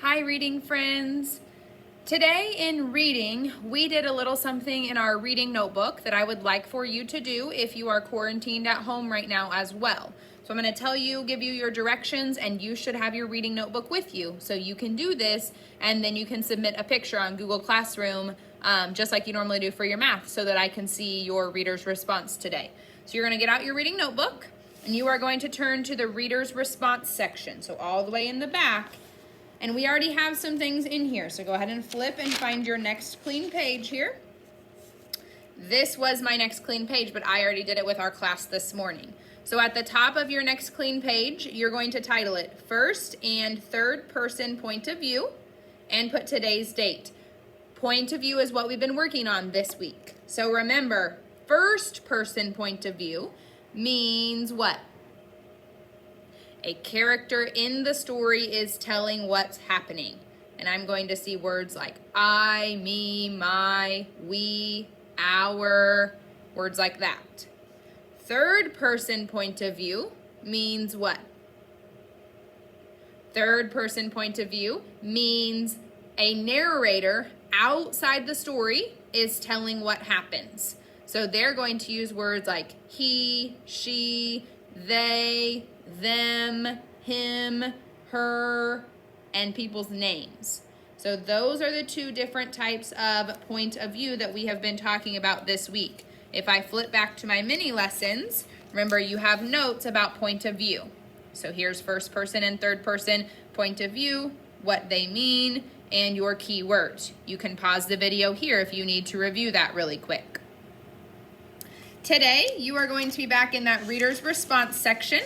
Hi, reading friends. Today in reading, we did a little something in our reading notebook that I would like for you to do if you are quarantined at home right now as well. So I'm going to give you your directions, and you should have your reading notebook with you so you can do this, and then you can submit a picture on Google Classroom just like you normally do for your math so that I can see your reader's response today. So you're going to get out your reading notebook, and you are going to turn to the reader's response section, so all the way in the back. And we already have some things in here, so go ahead and flip and find your next clean page here. This was my next clean page, but I already did it with our class this morning. So at the top of your next clean page, you're going to title it First and Third Person Point of View and put today's date. Point of view is what we've been working on this week. So remember, first person point of view means what? A character in the story is telling what's happening. And I'm going to see words like I, me, my, we, our, words like that. Third person point of view means what? Third person point of view means a narrator outside the story is telling what happens. So they're going to use words like he, she, they, them, him, her, and people's names. So those are the two different types of point of view that we have been talking about this week. If I flip back to my mini lessons, remember you have notes about point of view. So here's first person and third person point of view, what they mean, and your key words. You can pause the video here if you need to review that really quick. Today, you are going to be back in that reader's response section.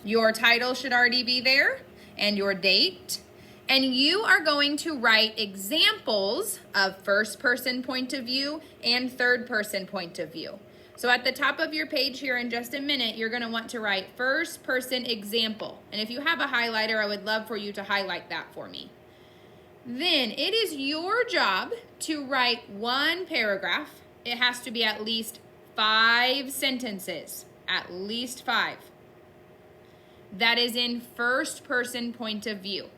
Your title should already be there and your date. And you are going to write examples of first person point of view and third person point of view. So at the top of your page here in just a minute, you're going to want to write first person example. And if you have a highlighter, I would love for you to highlight that for me. Then it is your job to write one paragraph. It has to be at least 5 sentences, at least 5. That is in first person point of view.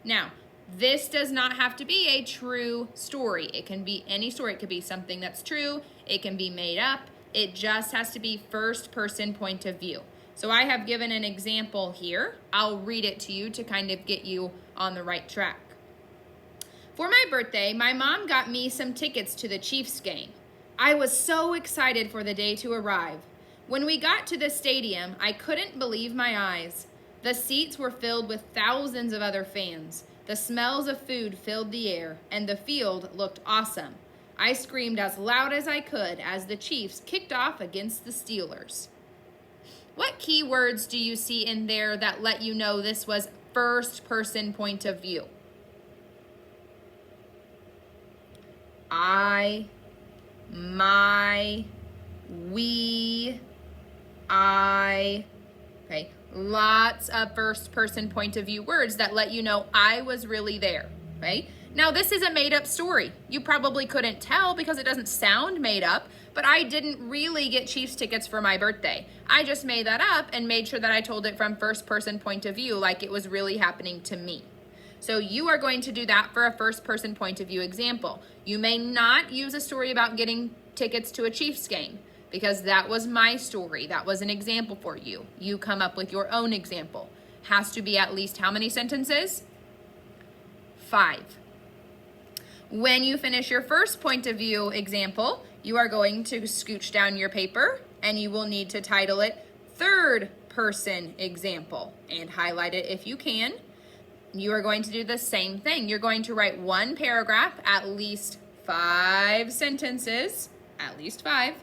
Now, this does not have to be a true story. It can be any story. It could be something that's true. It can be made up. It just has to be first person point of view. So I have given an example here. I'll read it to you to kind of get you on the right track. For my birthday, my mom got me some tickets to the Chiefs game. I was so excited for the day to arrive. When we got to the stadium, I couldn't believe my eyes. The seats were filled with thousands of other fans. The smells of food filled the air, and the field looked awesome. I screamed as loud as I could as the Chiefs kicked off against the Steelers. What key words do you see in there that let you know this was first person point of view? I, my, we, I, okay, lots of first person point of view words that let you know I was really there, right? Now this is a made up story. You probably couldn't tell because it doesn't sound made up, but I didn't really get Chiefs tickets for my birthday. I just made that up and made sure that I told it from first person point of view like it was really happening to me. So you are going to do that for a first person point of view example. You may not use a story about getting tickets to a Chiefs game because that was my story. That was an example for you. You come up with your own example. Has to be at least how many sentences? 5. When you finish your first point of view example, you are going to scooch down your paper and you will need to title it third person example and highlight it if you can. You are going to do the same thing. You're going to write one paragraph, at least 5 sentences, at least 5,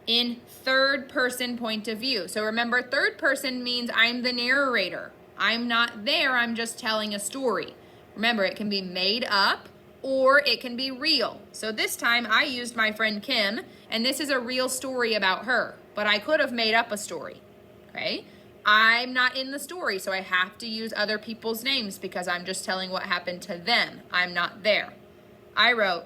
in third person point of view. So remember, third person means I'm the narrator. I'm not there, I'm just telling a story. Remember, it can be made up or it can be real. So this time I used my friend Kim, and this is a real story about her, but I could have made up a story, okay? I'm not in the story, so I have to use other people's names because I'm just telling what happened to them. I'm not there. I wrote,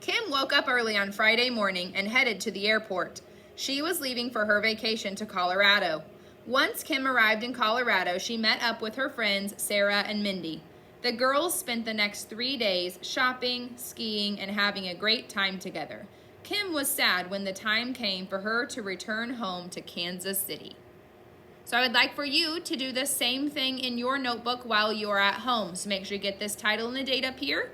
Kim woke up early on Friday morning and headed to the airport. She was leaving for her vacation to Colorado. Once Kim arrived in Colorado, she met up with her friends Sarah and Mindy. The girls spent the next 3 days shopping, skiing, and having a great time together. Kim was sad when the time came for her to return home to Kansas City. So I would like for you to do the same thing in your notebook while you're at home. So make sure you get this title and the date up here.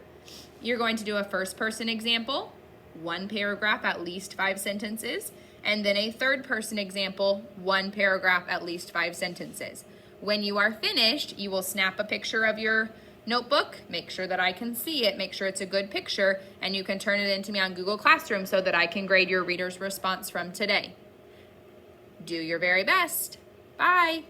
You're going to do a first person example, 1 paragraph, at least 5 sentences, and then a third person example, 1 paragraph, at least 5 sentences. When you are finished, you will snap a picture of your notebook, make sure that I can see it, make sure it's a good picture, and you can turn it into me on Google Classroom so that I can grade your reader's response from today. Do your very best. Bye.